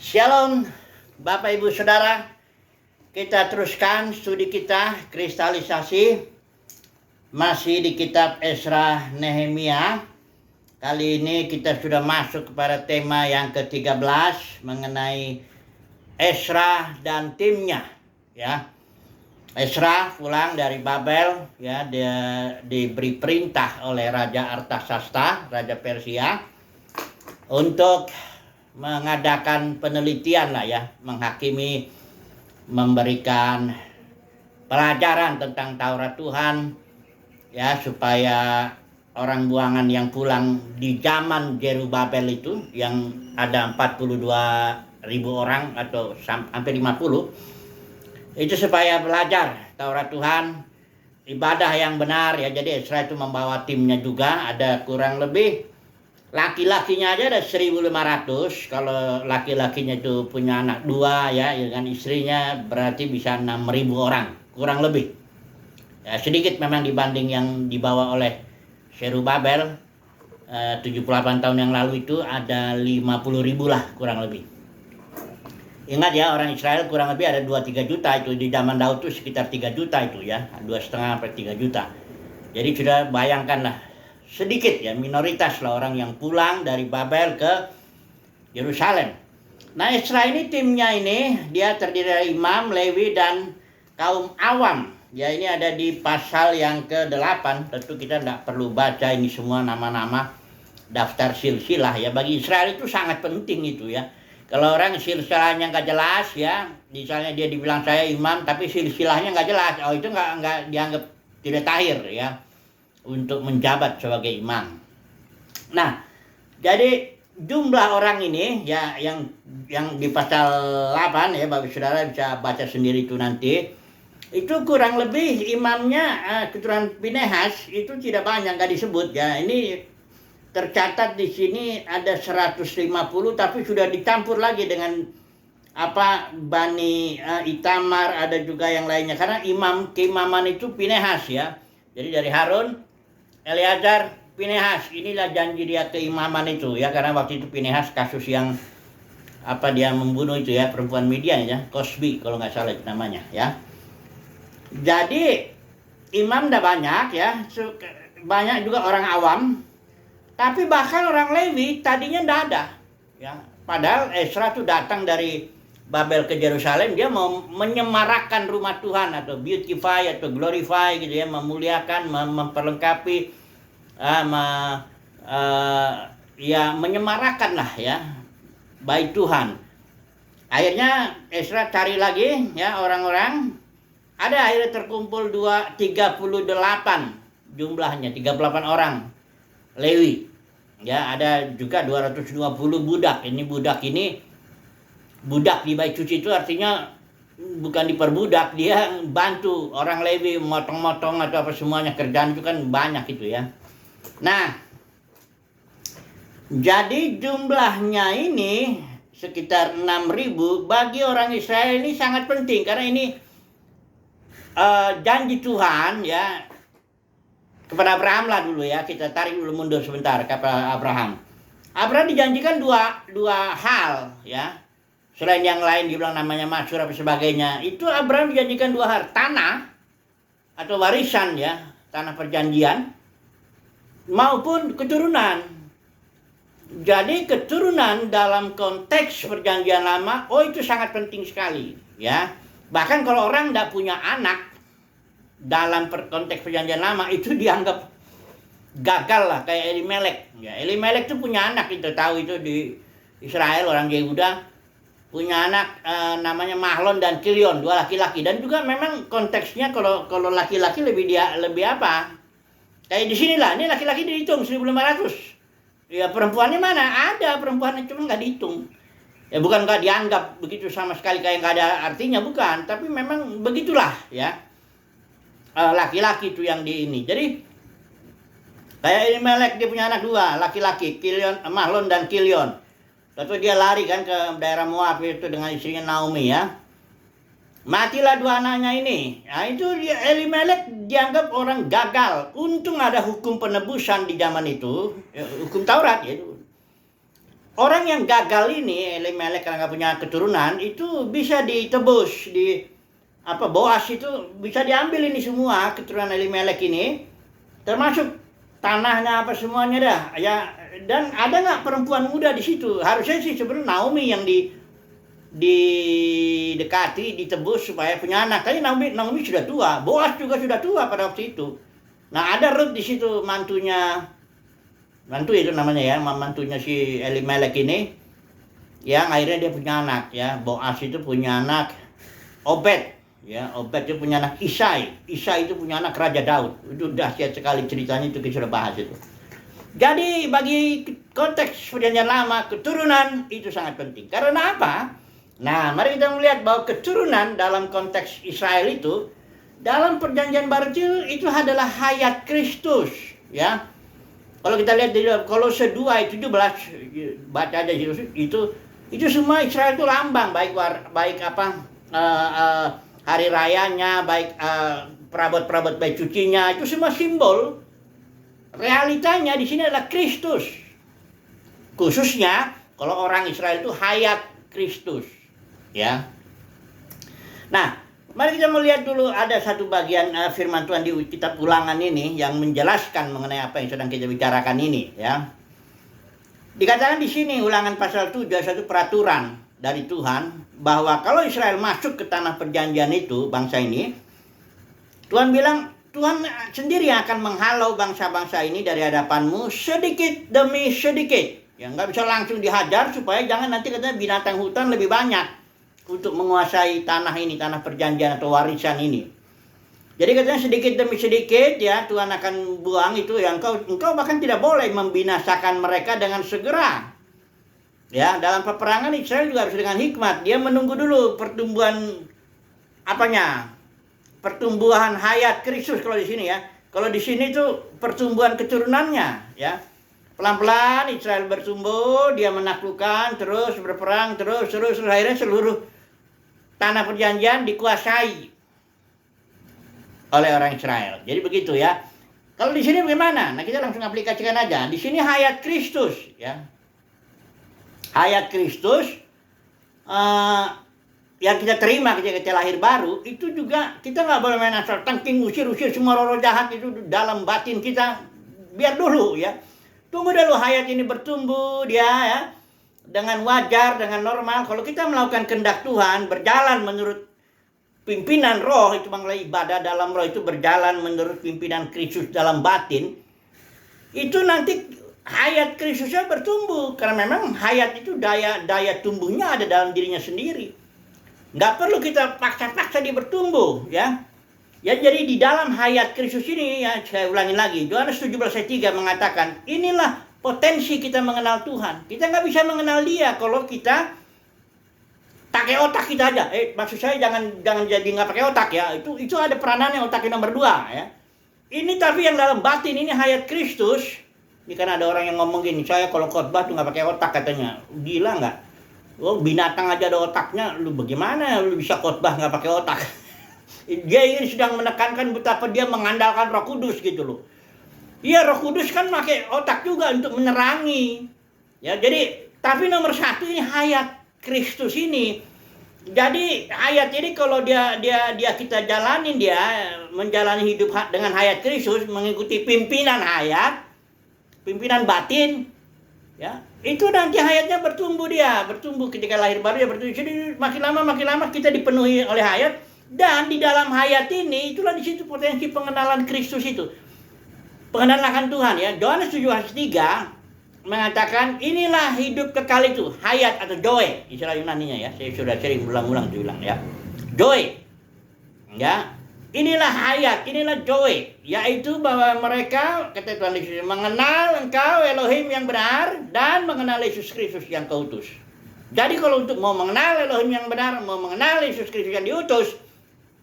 Shalom Bapak Ibu Saudara, kita teruskan studi kita kristalisasi masih di kitab Ezra Nehemia. Kali ini kita sudah masuk kepada tema yang ke-13 mengenai Ezra dan timnya ya. Ezra pulang dari Babel ya, dia diberi perintah oleh Raja Artasasta, Raja Persia, untuk mengadakan penelitian lah ya, menghakimi, memberikan pelajaran tentang Taurat Tuhan ya, supaya orang buangan yang pulang di zaman Zerubabel itu yang ada 42.000 orang atau hampir 50, itu supaya belajar Taurat Tuhan, ibadah yang benar ya. Jadi Ezra itu membawa timnya juga, ada kurang lebih laki-lakinya aja ada 1.500. Kalau laki-lakinya itu punya anak 2 ya, dengan istrinya berarti bisa 6.000 orang kurang lebih. Ya, sedikit memang dibanding yang dibawa oleh Zerubabel 78 tahun yang lalu, itu ada 50.000 lah kurang lebih. Ingat ya, orang Israel kurang lebih ada 2-3 juta itu. Di zaman Daud itu sekitar 3 juta itu ya, 2,5 sampai 3 juta. Jadi sudah bayangkanlah, sedikit ya, minoritas lah orang yang pulang dari Babel ke Yerusalem. Nah, Ezra ini timnya ini dia terdiri dari imam, Lewi, dan kaum awam. Ya, ini ada di pasal yang ke-8. Tentu kita tidak perlu baca ini semua nama-nama daftar silsilah ya. Bagi Israel itu sangat penting itu ya. Kalau orang silsilahnya nggak jelas ya, misalnya dia dibilang saya imam tapi silsilahnya nggak jelas, oh itu nggak dianggap tidak tahir ya untuk menjabat sebagai imam. Nah, jadi jumlah orang ini ya yang di pasal 8 ya, bagi saudara bisa baca sendiri itu nanti. Itu kurang lebih imamnya keturunan Pinehas itu tidak banyak, nggak disebut ya. Ini tercatat di sini ada 150, tapi sudah dicampur lagi dengan Bani Itamar, ada juga yang lainnya, karena keimaman itu Pinehas ya. Jadi dari Harun, Eleazar, Pinehas, inilah janji dia keimaman itu ya, karena waktu itu Pinehas kasus yang dia membunuh itu ya, perempuan Midian ya, Cosby kalau nggak salah itu namanya ya. Jadi imam dah banyak ya, banyak juga orang awam, tapi bahkan orang Lewi tadinya ndak ada ya. Padahal Ezra tuh datang dari Babel ke Yerusalem, dia mau menyemarakkan rumah Tuhan atau beautify atau glorify gitu ya, memuliakan, memperlengkapi, menyemarakkan lah ya bait Tuhan. Akhirnya Ezra cari lagi ya orang-orang, ada akhirnya terkumpul 38 jumlahnya, 38 orang Lewi ya, ada juga 220 budak. Budak di bait suci itu artinya bukan diperbudak, dia bantu orang Lewi motong-motong atau apa semuanya, kerjaan itu kan banyak itu ya. Nah, jadi jumlahnya ini sekitar 6.000. Bagi orang Israel ini sangat penting, karena ini janji Tuhan ya kepada Abraham lah dulu ya. Kita tarik dulu mundur sebentar kepada Abraham. Abraham dijanjikan dua hal ya. Selain yang lain dibilang namanya masyhur apa sebagainya, itu Abraham dijanjikan 2 hal, tanah atau warisan ya, tanah perjanjian, maupun keturunan. Jadi keturunan dalam konteks perjanjian lama, itu sangat penting sekali ya. Bahkan kalau orang tidak punya anak dalam konteks perjanjian lama, itu dianggap gagal lah, kayak Elimelek ya. Elimelek itu punya anak, kita tahu itu di Israel, orang Yehuda punya anak namanya Mahlon dan Kilion, 2 laki-laki. Dan juga memang konteksnya kalau laki-laki lebih apa? Kayak di sinilah, ini laki-laki dihitung 1.500. Ya perempuannya mana? Ada perempuannya, cuma nggak dihitung. Ya bukan nggak dianggap begitu sama sekali kayak nggak ada artinya, bukan. Tapi memang begitulah ya. Laki-laki itu yang di ini. Jadi kayak Elimelek, dia punya anak 2 laki-laki, Mahlon dan Kilion. Lalu dia lari kan ke daerah Moab itu dengan istrinya Naomi ya. Matilah 2 anaknya ini. Nah itu Elimelek dianggap orang gagal. Untung ada hukum penebusan di zaman itu, hukum Taurat ya. orang yang gagal ini, Elimelek karena nggak punya keturunan, itu bisa ditebus. Boas itu bisa diambil ini semua keturunan Elimelek ini, termasuk tanahnya apa semuanya dah ya. Dan ada nggak perempuan muda di situ? Harusnya sih sebenarnya Naomi yang didekati, ditebus supaya punya anak. Tapi Naomi sudah tua, Boas juga sudah tua pada waktu itu. Nah, ada Ruth di situ, mantu itu namanya ya, mantunya si Elimelek ini, yang akhirnya dia punya anak ya. Boas itu punya anak Obed ya, Obed itu punya anak Isai itu punya anak Raja Daud. Itu dahsyat sekali ceritanya, itu kita sudah bahas itu. Jadi bagi konteks perjanjian lama, keturunan itu sangat penting. Karena apa? Nah, mari kita melihat bahwa keturunan dalam konteks Israel itu, dalam perjanjian baru itu adalah hayat Kristus ya. Kalau kita lihat di Kolose 2:17, baca aja itu semua Israel itu lambang, baik hari rayanya, baik perabot-perabot baik cucinya, itu semua simbol. Realitanya di sini adalah Kristus. Khususnya kalau orang Israel itu hayat Kristus, ya. Nah, mari kita melihat dulu ada satu bagian firman Tuhan di kitab Ulangan ini yang menjelaskan mengenai apa yang sedang kita bicarakan ini, ya. Dikatakan di sini Ulangan pasal 7 satu peraturan dari Tuhan bahwa kalau Israel masuk ke tanah perjanjian itu, bangsa ini, Tuhan bilang Tuhan sendiri akan menghalau bangsa-bangsa ini dari hadapanmu sedikit demi sedikit. Ya, nggak bisa langsung dihajar supaya jangan nanti katanya binatang hutan lebih banyak untuk menguasai tanah ini, tanah perjanjian atau warisan ini. Jadi katanya sedikit demi sedikit ya Tuhan akan buang itu ya, engkau bahkan tidak boleh membinasakan mereka dengan segera. Ya, dalam peperangan Israel juga harus dengan hikmat. Dia menunggu dulu pertumbuhan pertumbuhan hayat Kristus kalau di sini ya. Kalau di sini tuh pertumbuhan keturunannya ya. Pelan-pelan Israel bertumbuh, dia menaklukkan, terus berperang, terus akhirnya seluruh tanah perjanjian dikuasai oleh orang Israel. Jadi begitu ya. Kalau di sini bagaimana? Nah, kita langsung aplikasikan aja. Di sini hayat Kristus ya. Hayat Kristus yang kita terima ketika kita lahir baru, itu juga kita nggak boleh main asal tangking usir semua roh jahat itu dalam batin kita. Biar dulu ya, tunggu dulu hayat ini bertumbuh dia ya dengan wajar, dengan normal. Kalau kita melakukan kehendak Tuhan, berjalan menurut pimpinan roh, itu mengenai ibadah dalam roh, itu berjalan menurut pimpinan Kristus dalam batin, itu nanti hayat Kristusnya bertumbuh. Karena memang hayat itu daya tumbuhnya ada dalam dirinya sendiri. Nggak perlu kita paksa-paksa dia bertumbuh ya. Ya, jadi di dalam hayat Kristus ini ya, saya ulangi lagi, Yohanes 17:3 mengatakan, inilah potensi kita mengenal Tuhan. Kita nggak bisa mengenal dia kalau kita pakai otak kita aja. Maksud saya jangan jadi nggak pakai otak ya. Itu ada peranannya otaknya nomor 2 ya. Ini tapi yang dalam batin ini hayat Kristus. Ini kan ada orang yang ngomong gini, saya kalau khotbah tuh nggak pakai otak katanya. Gila nggak? Oh, binatang aja ada otaknya, lu bagaimana lu bisa khotbah nggak pakai otak? Dia ini sedang menekankan betapa dia mengandalkan Roh Kudus gitu loh. Iya, Roh Kudus kan pakai otak juga untuk menerangi. Ya, jadi tapi nomor 1 ini hayat Kristus ini. Jadi hayat ini kalau dia kita jalanin, dia menjalani hidup dengan hayat Kristus, mengikuti pimpinan hayat, pimpinan batin, ya. Itu nanti hayatnya bertumbuh ketika lahir baru dia bertumbuh. Jadi makin lama kita dipenuhi oleh hayat, dan di dalam hayat ini itulah di situ potensi pengenalan Kristus itu. Pengenalan akan Tuhan ya. Yohanes 7:3 mengatakan inilah hidup kekal itu, hayat atau joy istilah Yunaninya ya. Saya sudah sering berulang-ulang diulang ya. Joy. Ya. Inilah hayat, inilah joy, yaitu bahwa mereka, kata Tuhan Yesus, mengenal Engkau Elohim yang benar dan mengenal Yesus Kristus yang Kau utus. Jadi kalau untuk mau mengenal Elohim yang benar, mau mengenal Yesus Kristus yang diutus,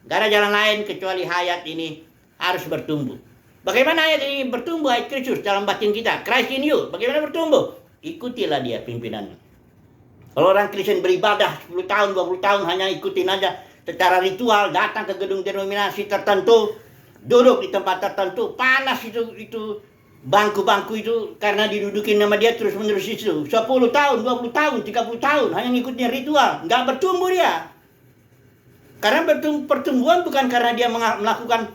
gak ada jalan lain kecuali hayat ini harus bertumbuh. Bagaimana hayat ini bertumbuh, hayat Kristus dalam batin kita? Christ in you. Bagaimana bertumbuh? Ikutilah dia pimpinannya. Kalau orang Kristen beribadah 10 tahun, 20 tahun hanya ikutin aja secara ritual, datang ke gedung denominasi tertentu, duduk di tempat tertentu, panas itu bangku-bangku itu karena didudukin sama dia terus-menerus itu 10 tahun, 20 tahun, 30 tahun hanya ngikutin ritual, nggak bertumbuh dia. Karena pertumbuhan bukan karena dia melakukan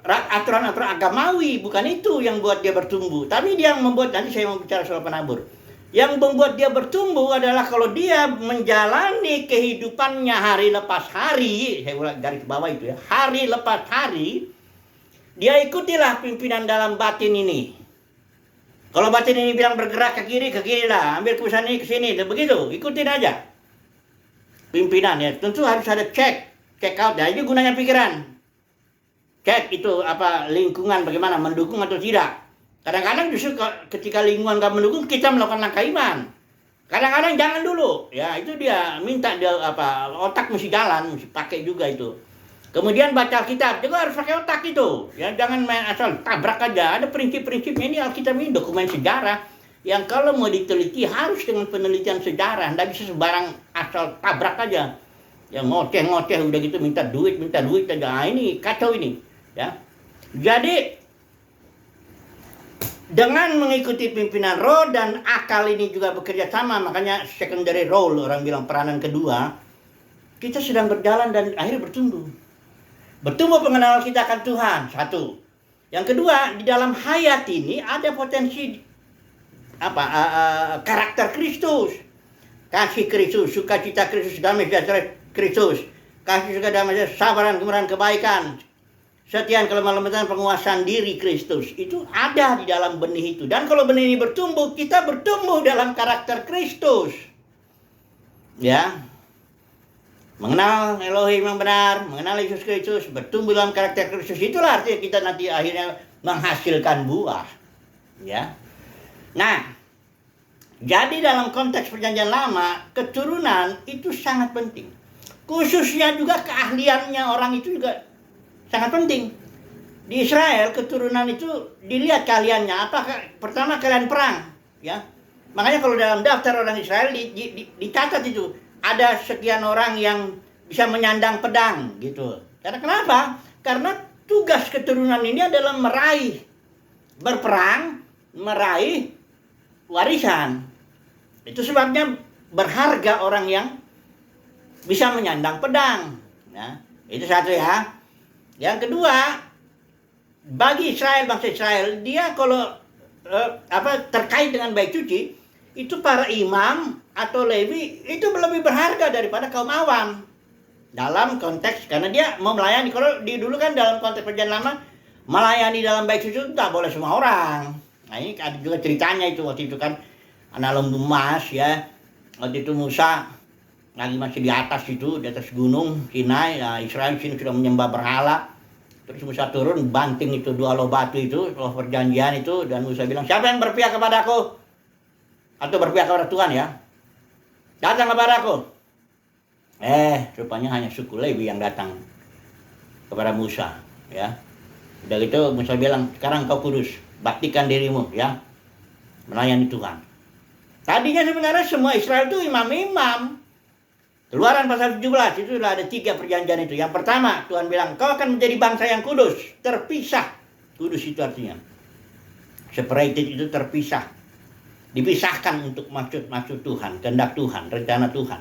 aturan-aturan agamawi, bukan itu yang buat dia bertumbuh. Tapi dia yang membuat, nanti saya mau bicara soal penabur. Yang membuat dia bertumbuh adalah kalau dia menjalani kehidupannya hari lepas hari, saya ulang garis bawah itu ya, hari lepas hari, dia ikutilah pimpinan dalam batin ini. Kalau batin ini bilang bergerak ke kiri lah, ambil keputusan ini ke sini, begitu, ikutin aja. Pimpinan ya, tentu harus ada check out. Nah, ini gunanya pikiran. Cek itu apa lingkungan bagaimana mendukung atau tidak. Kadang-kadang justru ketika lingkungan nggak mendukung kita melakukan langkah iman. Kadang-kadang jangan dulu. Ya itu dia minta dia apa otak mesti jalan, mesti pakai juga itu. Kemudian baca Alkitab juga harus pakai otak itu. Ya jangan main asal tabrak aja. Ada prinsip-prinsipnya ini Alkitab ini dokumen sejarah yang kalau mau diteliti harus dengan penelitian sejarah. Nggak bisa sembarang asal tabrak aja. Yang ngoceh-ngoceh udah gitu minta duit aja. Nah, ini kacau ini. Ya. Jadi dengan mengikuti pimpinan roh dan akal ini juga bekerja sama, makanya secondary role orang bilang peranan kedua, kita sedang berjalan dan akhirnya bertumbuh. Bertumbuh pengenalan kita akan Tuhan, satu. Yang kedua, di dalam hayat ini ada potensi karakter Kristus. Kasih Kristus, sukacita Kristus, damai sejahtera Kristus. Kasih suka damai sejahtera, sabaran, kemurahan, kebaikan. Setiaan, kelemahan lembatan, penguasaan diri Kristus itu ada di dalam benih itu. Dan kalau benih ini bertumbuh, kita bertumbuh dalam karakter Kristus. Ya. Mengenal Elohim yang benar, mengenal Yesus Kristus, bertumbuh dalam karakter Kristus. Itulah artinya kita nanti akhirnya menghasilkan buah. Ya. Nah, jadi dalam konteks perjanjian lama, keturunan itu sangat penting. Khususnya juga keahliannya orang itu juga sangat penting. Di Israel keturunan itu dilihat keahliannya. Apakah pertama kalian perang, ya. Makanya kalau dalam daftar orang Israel dicatat itu ada sekian orang yang bisa menyandang pedang gitu. Karena kenapa? Karena tugas keturunan ini adalah berperang, meraih warisan. Itu sebabnya berharga orang yang bisa menyandang pedang. Nah, itu satu ya. Yang kedua, bagi Israel, bangsa Israel, dia kalau terkait dengan bait suci, itu para imam atau Lewi itu lebih berharga daripada kaum awam. Dalam konteks, karena dia mau melayani. Kalau dulu kan dalam konteks perjanjian lama, melayani dalam bait suci itu tak boleh semua orang. Nah ini ada juga ceritanya itu, waktu itu kan anak lembu emas ya. Waktu itu Musa lagi masih di atas gunung Sinai. Nah, Israel sini sudah menyembah berhala. Terus Musa turun banting itu 2 loh batu itu, loh perjanjian itu, dan Musa bilang, siapa yang berpihak kepada aku? Atau berpihak kepada Tuhan ya? Datang kepada aku. Rupanya hanya suku Lewi yang datang kepada Musa, ya. Udah gitu Musa bilang, sekarang kau kudus, baktikan dirimu ya, melayani Tuhan. Tadinya sebenarnya semua Israel itu imam-imam. Keluaran pasal 17 itu sudah ada 3 perjanjian itu. Yang pertama Tuhan bilang kau akan menjadi bangsa yang kudus, terpisah. Kudus itu artinya separated, itu terpisah, dipisahkan untuk maksud Tuhan, kehendak Tuhan, rencana Tuhan.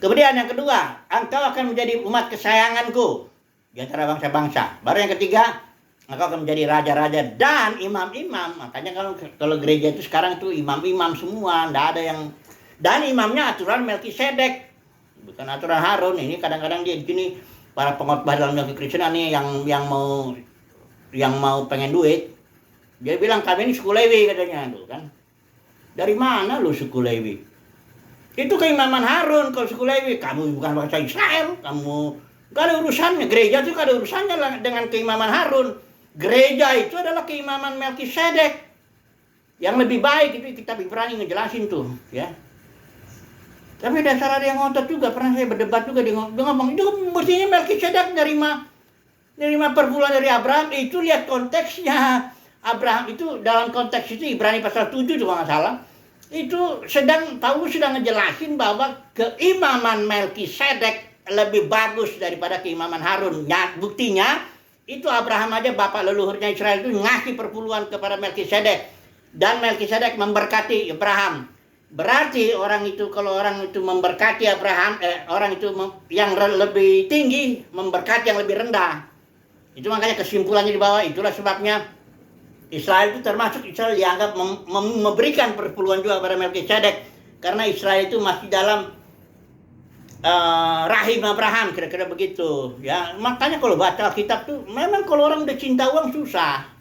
Kemudian yang kedua, engkau akan menjadi umat kesayanganku di antara bangsa-bangsa. Baru yang ketiga, engkau akan menjadi raja-raja dan imam-imam. Makanya kalau gereja itu sekarang tuh imam-imam semua, enggak ada yang. Dan imamnya aturan Melkisedek, bukan aturan Harun. Ini kadang-kadang dia di sini para pengkhotbah dalam kekristenan nih yang mau pengen duit. Dia bilang kami ini suku Lewi katanya tuh kan. Dari mana lu suku Lewi? Itu keimaman Harun. Kalau suku Lewi, kamu bukan bangsa Israel, kamu gak ada urusannya. Gereja itu gak ada urusannya dengan keimaman Harun. Gereja itu adalah keimaman Melkisedek. Yang lebih baik itu kita berani ngejelasin tuh, ya. Tapi dasar ada yang ngotot juga, pernah saya berdebat juga, dia ngomong, itu mestinya Melkisedek nerima perpuluhan dari Abraham. Itu lihat konteksnya. Abraham itu dalam konteks itu Ibrani pasal 7 juga nggak salah. Itu Paulus sedang ngejelasin bahwa keimaman Melkisedek lebih bagus daripada keimaman Harun. Ya, buktinya Itu Abraham aja bapak leluhurnya Israel itu ngasih perpuluhan kepada Melkisedek. Dan Melkisedek memberkati Abraham. Berarti orang itu kalau orang itu memberkati Abraham, orang itu yang lebih tinggi memberkati yang lebih rendah. Itu makanya kesimpulannya di bawah. Itulah sebabnya Israel itu termasuk Israel dianggap memberikan perpuluhan juga kepada Melkisedek. Karena Israel itu masih dalam rahim Abraham, kira-kira begitu ya. Makanya kalau baca Alkitab tuh memang kalau orang udah cinta uang susah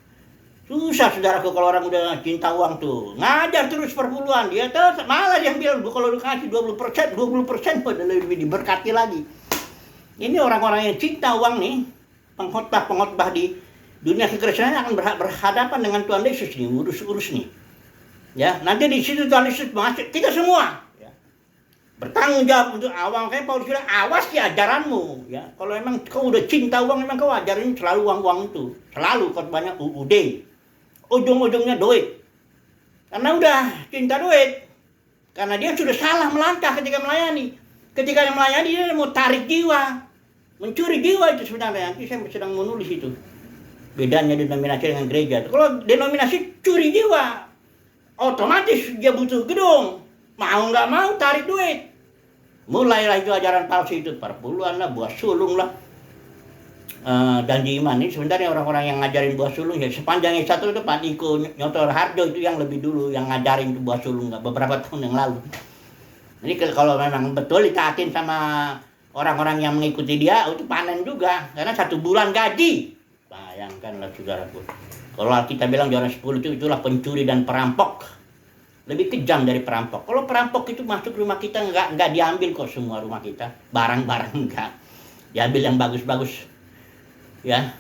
saudaraku. Kalau orang udah cinta uang tuh ngajar terus perpuluhan, dia tuh malah yang bilang kalau lu kasih 20% udah lebih diberkati lagi. Ini orang-orang yang cinta uang nih, pengkhotbah di dunia kekristenan akan berhadapan dengan Tuhan Yesus nih, urus nih ya. Nanti di situ Tuhan Yesus masuk kita semua bertanggung jawab untuk awang. Kayak Paulus bilang, awas ya ajaranmu ya. Kalau emang kau udah cinta uang, memang kau ajarin selalu uang itu, selalu khotbahnya UUD, ujung-ujungnya duit. Karena udah cinta duit, karena dia sudah salah melangkah ketika melayani. Ketika yang melayani dia mau tarik jiwa, mencuri jiwa itu sebenarnya. Nanti saya sedang menulis itu bedanya denominasi dengan gereja. Kalau denominasi curi jiwa, otomatis dia butuh gedung, mau nggak mau tarik duit. Mulailah itu ajaran palsu itu, perpuluhan lah, buah sulung lah, janji iman. Ini sebenarnya orang-orang yang ngajarin buah sulung ya. Sepanjang S1 itu Pak Niko Nyotor Harjo itu yang lebih dulu yang ngajarin itu buah sulung, nggak beberapa tahun yang lalu. Ini kalau memang betul ditaatin sama orang-orang yang mengikuti dia, itu panen juga, karena 1 bulan gaji. Bayangkanlah saudaraku. Kalau kita bilang Yohanes 10 itu itulah pencuri dan perampok. Lebih kejam dari perampok. Kalau perampok itu masuk rumah kita nggak diambil kok semua rumah kita, barang-barang enggak. Diambil yang bagus-bagus, ya.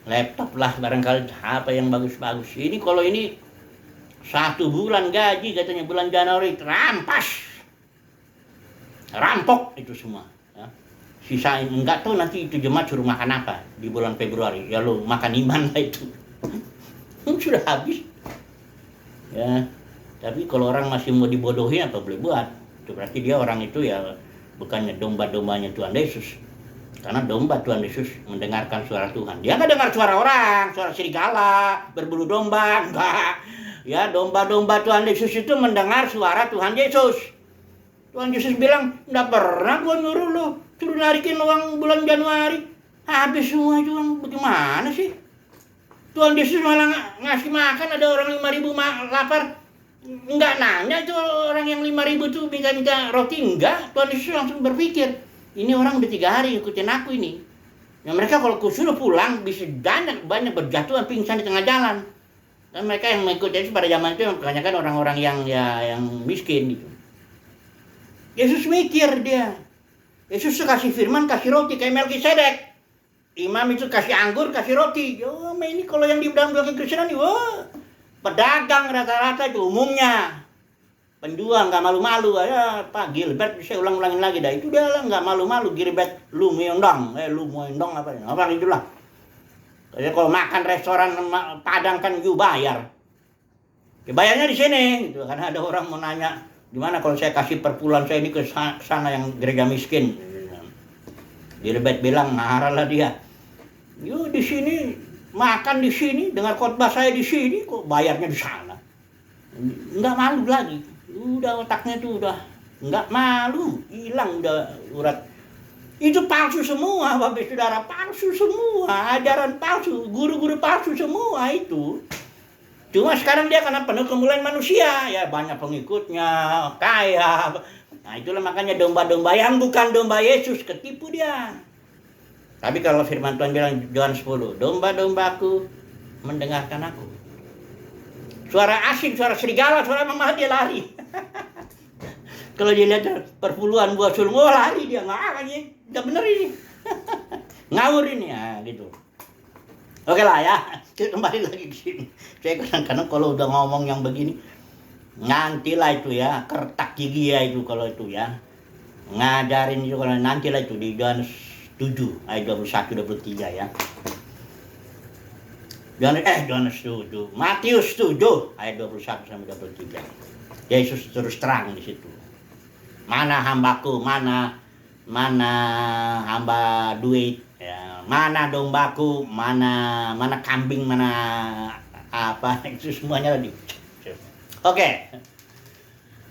Laptop lah barangkali, apa yang bagus-bagus. Ini kalau ini 1 bulan gaji katanya bulan Januari terampas, rampok itu semua. Ya. Sisain enggak tahu nanti itu jemaat suruh makan apa di bulan Februari. Ya lo makan iman lah itu. Sudah habis. Ya. Tapi kalau orang masih mau dibodohin apa boleh buat. Itu berarti dia orang itu ya bukannya domba-dombanya Tuhan Yesus. Karena domba Tuhan Yesus mendengarkan suara Tuhan. Dia nggak dengar suara orang, suara serigala, berbulu domba, enggak. Ya, domba-domba Tuhan Yesus itu mendengar suara Tuhan Yesus. Tuhan Yesus bilang, enggak pernah gua nyuruh lu suruh narikin uang bulan Januari. Habis semua itu uang, bagaimana sih? Tuhan Yesus malah ngasih makan, ada orang 5.000 lapar. Enggak nanya itu orang yang 5.000 tuh minta roti, enggak. Tuhan Yesus langsung berpikir, ini orang udah 3 hari ikutin aku ini. Ya mereka kalau suruh pulang bisa banyak berjatuhan pingsan di tengah jalan. Dan mereka yang mengikuti Yesus pada zaman itu kebanyakan orang-orang yang miskin gitu. Yesus mikir dia. Yesus kasih firman, kasih roti kayak Melkisedek. Imam itu kasih anggur, kasih roti. Oh, ini kalau yang di dalam kekristenan ini, wah. Pedagang rata-rata itu umumnya penjual nggak malu-malu ya Pak Gilbert, saya ulang-ulangin lagi dah, itu dia lah nggak malu-malu Gilbert lu moyondong apa itulah. Jadi kalau makan restoran Padang kan you bayar, ya, bayarnya di sini gitu. Karena ada orang mau nanya gimana kalau saya kasih perpuluhan saya ini ke sana yang gereja miskin. Gilbert bilang marah lah dia, yuk di sini makan di sini, dengar khotbah saya di sini, kok bayarnya di sana. Enggak malu lagi. Udah otaknya tuh udah enggak malu, hilang udah urat. Itu palsu semua, Bapak Saudara, palsu semua, ajaran palsu, guru-guru palsu semua itu. Cuma sekarang dia karena penuh kemuliaan manusia, ya banyak pengikutnya, kaya. Nah, itulah makanya domba-domba yang bukan domba Yesus ketipu dia. Tapi kalau firman Tuhan bilang Yohanes 10, domba-dombaku mendengarkan aku. Suara asing, suara serigala, suara mama dia lari. Kalau dia lihat perpuluhan buah sulung, oh lari dia, makanya nggak bener ini. Ngawur ini ya gitu. Oke lah ya, kita kembali lagi ke sini. Saya kadang-kadang kalau udah ngomong yang begini, nantilah itu ya, kertak gigi ya itu kalau itu ya. Ngajarin itu kalau nantilah itu di Yohanes 7 ayat 21-23 ya. Yohanes 7, Matius 7 ayat 21-23. Yesus terus terang di situ. Mana hambaku, mana hamba duit, Ya, mana dombaku, mana kambing, mana apa itu semuanya di. Oke.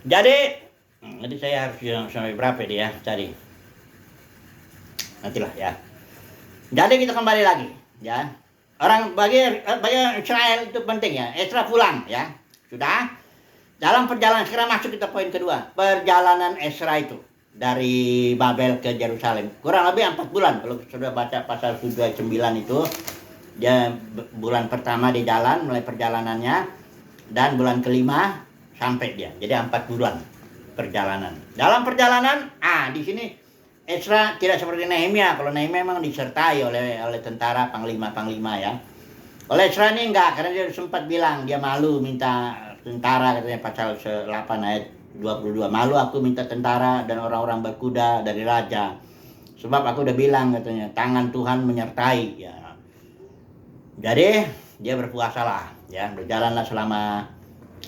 Jadi saya harus sampai berapa dia cari. Nantilah ya. Jadi kita kembali lagi ya. Bagi Israel itu penting ya. Ezra pulang ya. Sudah. Dalam perjalanan sekarang masuk kita poin kedua. Perjalanan Ezra itu dari Babel ke Yerusalem. Kurang lebih 4 bulan. Kalau sudah baca pasal 7 ayat 9 itu. Dia bulan pertama di jalan mulai perjalanannya. Dan bulan kelima sampai dia. Jadi 4 bulan perjalanan. Dalam perjalanan, di sini Ezra tidak seperti Nehemia. Kalau Nehemia memang disertai oleh tentara panglima-panglima ya. Oleh Ezra ini enggak, karena dia sempat bilang dia malu minta tentara, katanya pasal 8 ayat 22. Malu aku minta tentara dan orang-orang berkuda dari raja. Sebab aku udah bilang katanya, tangan Tuhan menyertai ya. Jadi dia berpuasalah ya, berjalanlah selama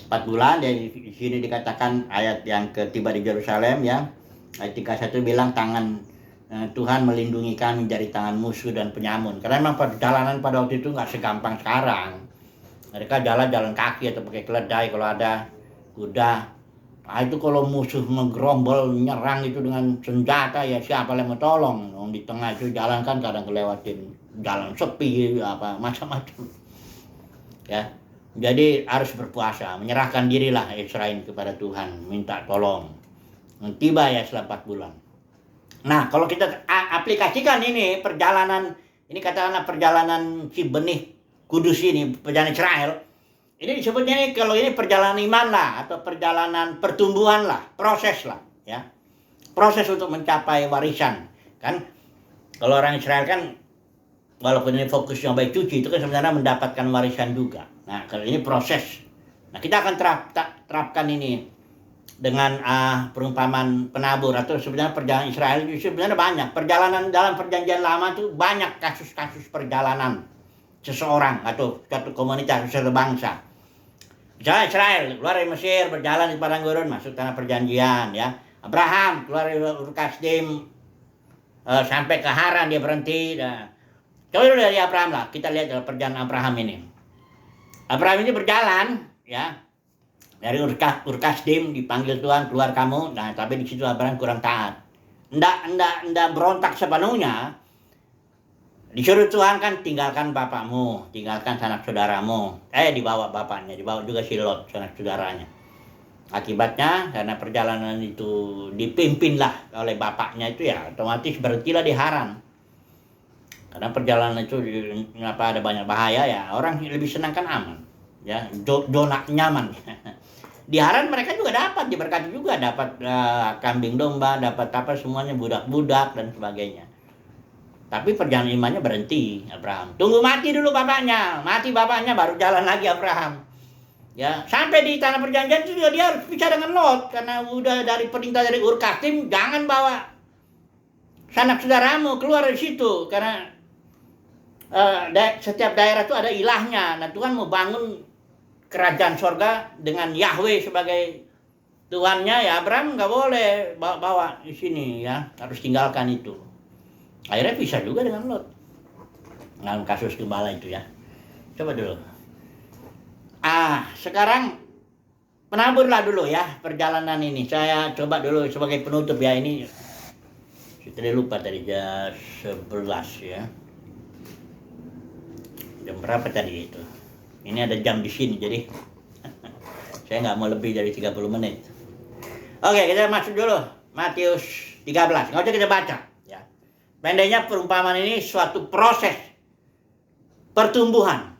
4 bulan. Di sini dikatakan ayat yang ketiba di Yerusalem ya. Ayat 31 bilang tangan Tuhan melindungi kami dari tangan musuh dan penyamun. Karena memang perjalanan pada waktu itu nggak segampang sekarang. Mereka jalan kaki atau pakai keledai kalau ada kuda. Itu kalau musuh menggerombol nyerang itu dengan senjata ya siapa yang mau tolong? Di tengah itu jalan kan kadang kelewatin jalan sepi apa macam-macam. Ya. Jadi harus berpuasa, menyerahkan dirilah Israel kepada Tuhan, minta tolong. Tiba ya setelah 4 bulan. Nah, kalau kita aplikasikan ini perjalanan, ini katakanlah perjalanan si benih kudus ini, perjalanan Israel. Ini disebutnya ini kalau ini perjalanan iman lah atau perjalanan pertumbuhan lah, proses lah, ya. Proses untuk mencapai warisan, kan? Kalau orang Israel kan walaupun ini fokusnya baik cuci itu kan sebenarnya mendapatkan warisan juga. Nah, kalau ini proses. Nah, kita akan terapkan ini dengan perumpamaan penabur atau sebenarnya perjalanan Israel itu sebenarnya banyak. Perjalanan dalam perjanjian lama itu banyak kasus-kasus perjalanan seseorang atau suatu komunitas, suatu bangsa. Misalnya Israel keluar dari Mesir, berjalan di padang gurun masuk tanah perjanjian ya. Abraham keluar dari Ur Kasdim sampai ke Haran dia berhenti. Coba dulu dari Abraham lah, kita lihat dalam perjalanan Abraham ini. Abraham ini berjalan ya dari Ur Kasdim dipanggil Tuhan keluar kamu. Nah tapi di situ Abraham kurang taat. Ndak berontak sepenuhnya. Disuruh Tuhan kan tinggalkan bapakmu, tinggalkan sanak saudaramu. Dibawa bapaknya, dibawa juga si Lot, sanak saudaranya. Akibatnya karena perjalanan itu dipimpinlah oleh bapaknya itu ya otomatis berhentilah di Haran. Karena perjalanan itu ada banyak bahaya ya, orang lebih senang kan aman. Ya, zona nyaman. Di Haran mereka juga dapat diberkati juga, dapat kambing domba, dapat apa semuanya budak-budak dan sebagainya. Tapi perjalanan imannya berhenti Abraham. Tunggu mati dulu bapaknya. Mati bapaknya baru jalan lagi Abraham. Ya, sampai di tanah perjanjian itu juga dia harus bicara dengan Lot karena udah dari perintah dari Ur Kasdim jangan bawa sanak saudaramu keluar dari situ karena setiap daerah itu ada ilahnya. Nah, Tuhan mau bangun kerajaan sorga dengan Yahweh sebagai Tuhannya ya Abraham nggak boleh bawa di sini ya, harus tinggalkan itu. Akhirnya bisa juga dengan Lot. Dalam kasus gembala itu ya. Coba dulu. Sekarang penaburlah dulu ya perjalanan ini. Saya coba dulu sebagai penutup ya ini. Saya lupa tadi jam 11 ya. Jam berapa tadi itu? Ini ada jam di sini jadi saya nggak mau lebih dari 30 menit. Oke, kita masuk dulu. Matius 13. Nggak usah kita baca. Pendeknya perumpamaan ini suatu proses pertumbuhan.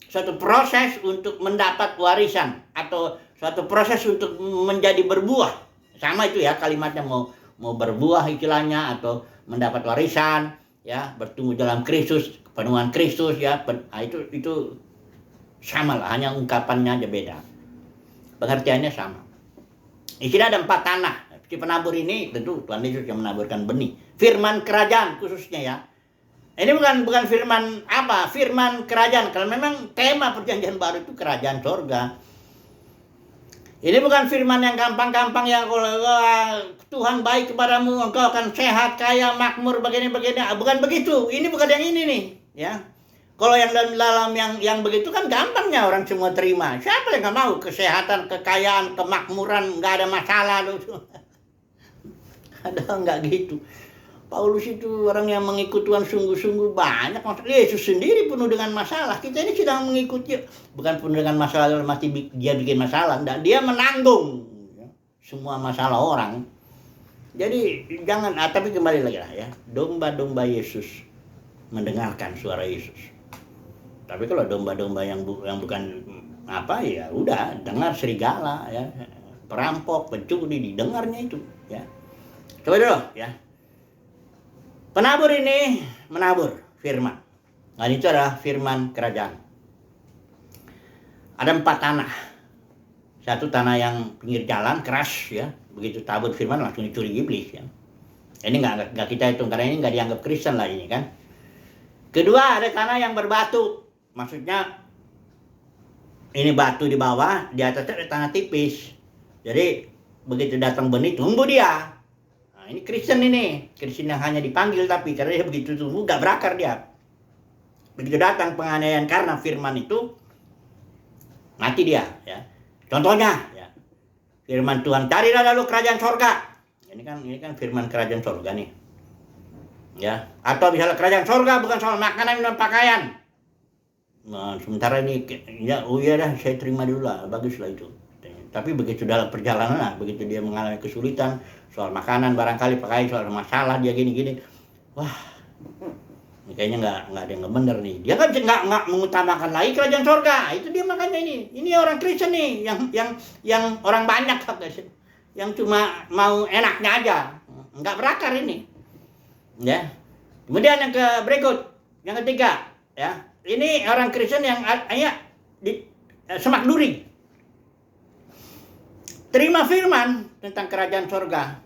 Suatu proses untuk mendapat warisan. Atau suatu proses untuk menjadi berbuah. Sama itu ya kalimatnya mau berbuah istilahnya. Atau mendapat warisan. Ya, bertumbuh dalam Kristus. Kepenuhan Kristus ya. Itu sama lah. Hanya ungkapannya aja beda. Pengertiannya sama. Di sini ada 4 tanah. Si penabur ini tentu Tuhan Yesus yang menaburkan benih. Firman kerajaan khususnya ya. Ini bukan firman apa? Firman kerajaan. Kalau memang tema perjanjian baru itu kerajaan sorga. Ini bukan firman yang gampang-gampang yang Tuhan baik kepadamu, engkau akan sehat, kaya, makmur, begini-begini. Bukan begitu. Ini bukan yang ini nih, ya. Kalau yang dalam yang begitu kan gampangnya orang semua terima. Siapa yang nggak mau kesehatan, kekayaan, kemakmuran, nggak ada masalah tuh. Ada nggak gitu? Paulus itu orang yang mengikut Tuhan sungguh-sungguh banyak. Yesus sendiri penuh dengan masalah. Kita ini sedang mengikuti, bukan penuh dengan masalah dalam arti dia bikin masalah. Enggak, dia menanggung semua masalah orang. Jadi jangan, tapi kembali lagi lah ya. Domba-domba Yesus mendengarkan suara Yesus. Tapi kalau domba-domba yang bukan apa ya udah dengar serigala ya, perampok, pencuri didengarnya itu ya. Coba dulu ya. Penabur ini menabur firman. Nah, itu adalah firman kerajaan. Ada 4 tanah. Satu tanah yang pinggir jalan keras ya, begitu tabur firman langsung dicuri iblis ya. Ini nggak kita hitung karena ini nggak dianggap Kristen lah ini kan. Kedua ada tanah yang berbatu, maksudnya ini batu di bawah, di atasnya ada tanah tipis. Jadi begitu datang benih tumbuh dia. Nah, ini Kristen ini, Kristen yang hanya dipanggil tapi karena dia begitu tumbuh nggak berakar dia. Begitu datang penganiayaan karena firman itu mati dia. Ya. Contohnya, ya, firman Tuhan carilah lalu kerajaan sorga. Ini kan firman kerajaan sorga nih. Ya, atau misalnya kerajaan sorga bukan soal makanan dan pakaian. Nah, sementara ini ya, oh iya dah saya terima dulu lah, baguslah itu. Tapi begitu dalam perjalanan lah, begitu dia mengalami kesulitan soal makanan barangkali pakaian, soal masalah dia gini-gini, wah, ini kayaknya nggak ada yang benar nih. Dia kan nggak mengutamakan lagi kerajaan sorga. Itu dia makanya ini orang Kristen nih, yang orang banyak yang cuma mau enaknya aja, nggak berakar ini. Ya, kemudian yang berikut, yang ketiga, ya, ini orang Kristen yang di semak duri, terima firman tentang kerajaan sorga,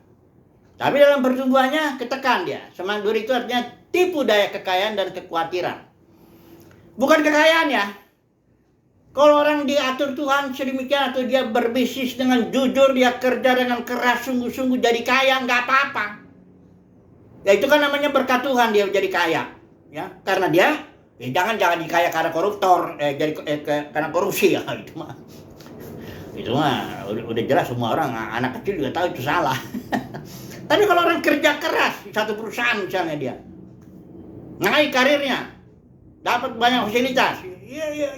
tapi dalam pertumbuhannya ketekan dia. Semak duri itu artinya tipu daya kekayaan dan kekhawatiran, bukan kekayaan ya. Kalau orang diatur Tuhan sedemikian atau dia berbisnis dengan jujur, dia kerja dengan keras sungguh-sungguh jadi kaya, nggak apa-apa. Ya itu kan namanya berkat Tuhan dia jadi kaya, ya karena dia jangan dikaya karena koruptor, karena korupsi ya itu mah udah jelas semua orang, anak kecil juga tahu itu salah. Tapi kalau orang kerja keras di satu perusahaan misalnya dia naik karirnya, dapat banyak fasilitas,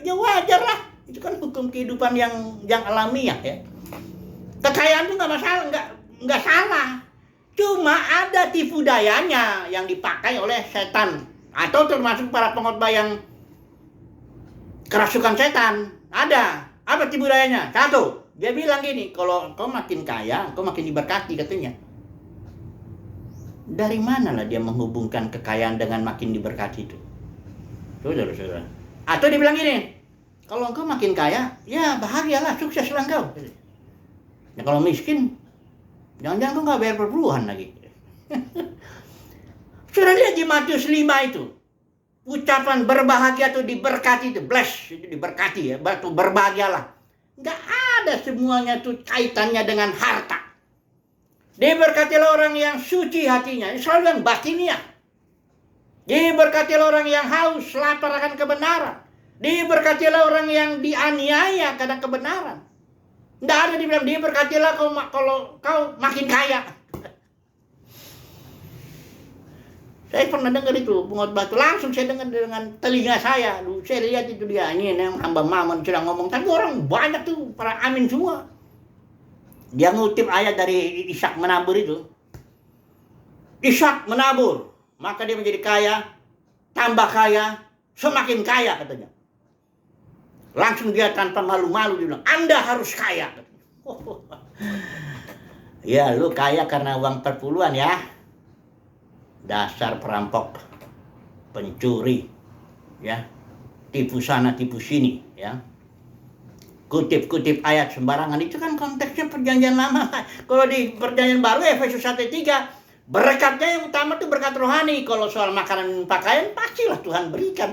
ya wajar lah, itu kan hukum kehidupan yang alamiah ya. Kekayaan itu nggak masalah, nggak salah. Cuma ada tipu dayanya yang dipakai oleh setan atau termasuk para pengkhotbah yang kerasukan setan. Ada. Apa tipu dayanya? Satu, dia bilang gini, kalau kau makin kaya, kau makin diberkati katanya. Dari mana lah dia menghubungkan kekayaan dengan makin diberkati itu? Saudara-saudara. Atau dia bilang gini, kalau engkau makin kaya, ya bahagialah, sukseslah engkau. Nah kalau miskin, jangan-jangan kau nggak bayar perpuluhan lagi. Sudah lihat di Matius 5 itu. Ucapan berbahagia atau diberkati itu. Bless, itu diberkati ya. Batu berbahagialah. Nggak ada semuanya itu kaitannya dengan harta. Diberkatilah orang yang suci hatinya. Ini selalu yang batiniah. Diberkatilah orang yang haus, lapar akan kebenaran. Diberkatilah orang yang dianiaya karena kebenaran. Nggak ada dibilang diberkatilah kalau kau makin kaya. Saya pernah dengar itu pengkhotbah itu, langsung saya dengar dengan telinga saya. Saya lihat itu dia, ini yang hamba Mammon sedang ngomong. Tapi orang banyak tuh para amin semua. Dia ngutip ayat dari Ishak menabur itu. Ishak menabur, maka dia menjadi kaya, tambah kaya, semakin kaya katanya. Langsung dia tanpa malu-malu dia bilang, Anda harus kaya. Ya lu kaya karena uang perpuluhan ya. Dasar perampok, pencuri, ya, tipu sana tipu sini, ya, kutip ayat sembarangan. Itu kan konteksnya perjanjian lama. Kalau di perjanjian baru Efesus 1:3, berkatnya yang utama itu berkat rohani. Kalau soal makanan minum pakaian pastilah Tuhan berikan.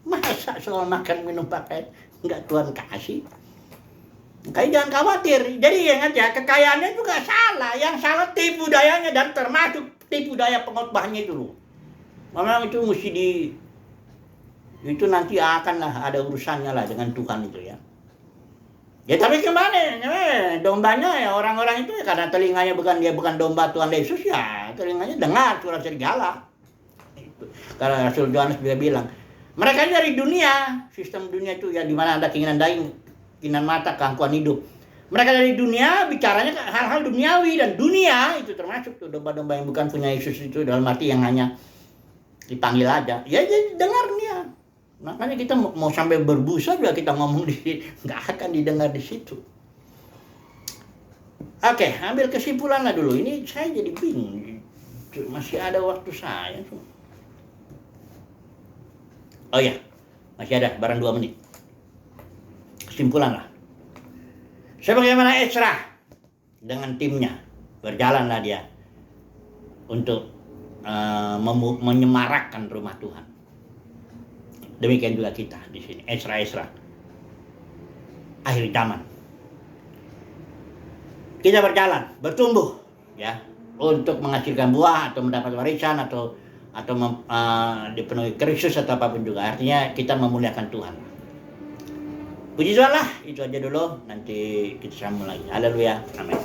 Masa soal makan minum pakaian nggak Tuhan kasih? Makanya jangan khawatir. Jadi ingat ya, kekayaannya juga salah. Yang salah tipu dayanya dan termasuk tipu daya pengkhotbahnya itu loh. Memang itu mesti itu nanti akanlah ada urusannya lah dengan Tuhan itu ya. Ya tapi gimana? Dombanya ya orang-orang itu ya, karena telinganya bukan domba Tuhan Yesus ya, telinganya dengar suara serigala. Karena Rasul Yohanes juga bilang, mereka dari dunia, sistem dunia itu ya, di mana ada keinginan daging, keinginan mata, keangkuhan hidup. Mereka dari dunia bicaranya hal-hal duniawi, dan dunia itu termasuk tuh domba-domba yang bukan punya Yesus itu, dalam arti yang hanya dipanggil aja. Ya jadi dengar dia. Makanya kita mau sampai berbusa juga kita ngomong di sini, nggak akan didengar di situ. Oke, ambil kesimpulan lah dulu. Ini saya jadi bingung. Masih ada waktu saya. Oh ya, masih ada barang 2 menit. Kesimpulan lah. Sebagaimana Ezra dengan timnya berjalanlah dia untuk menyemarakkan rumah Tuhan. Demikian juga kita di sini, Ezra akhir zaman. Kita berjalan, bertumbuh ya, untuk menghasilkan buah atau mendapat warisan atau dipenuhi Kristus atau apapun juga. Artinya kita memuliakan Tuhan. Puji Tuhan lah, itu aja dulu. Nanti kita sambung lagi. Haleluya. Amin.